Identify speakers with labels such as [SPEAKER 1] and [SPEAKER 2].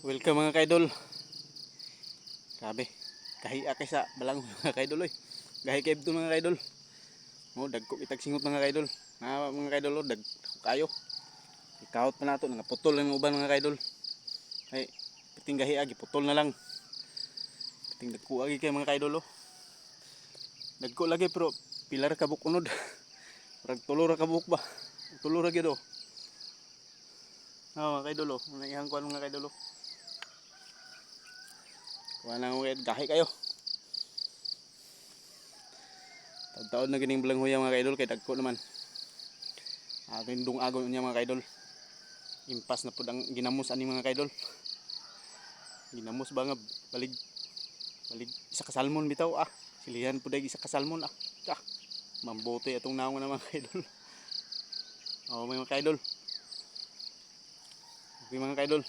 [SPEAKER 1] Welcome mga kaidol. Grabe, kahiya kay sa balang mga kaidol oy. Gahi kay ibton mga kaidol. Mo dagko kitag singot mga kaidol. Mga kaidol dag kayo. Ikawot pa nato nga putol ang uban mga kaidol. Ay, piting gahi agi putol na lang. Piting dagko agi kay mga kaidol oh. Dagko lagi pero pilar ka buk unod. Parang tulo ra ka buk ba. Tulo ra gyud oh. Mga kaidol oh, naihang kuan mga kaidol oh. Kuha na mga gahi kayo. Taon na gining belang huya mga kaidol kay dagko naman. Rindong agon niya mga kaidol. Impas na pud ang ginamos ani mga kaidol. Ginamos ba nga balig isa ka salmon bitaw ah. Silihan pud isa ka salmon ah. Mambotoy atong naong na mga kaidol. Oh mga kaidol. Okay mga kaidol.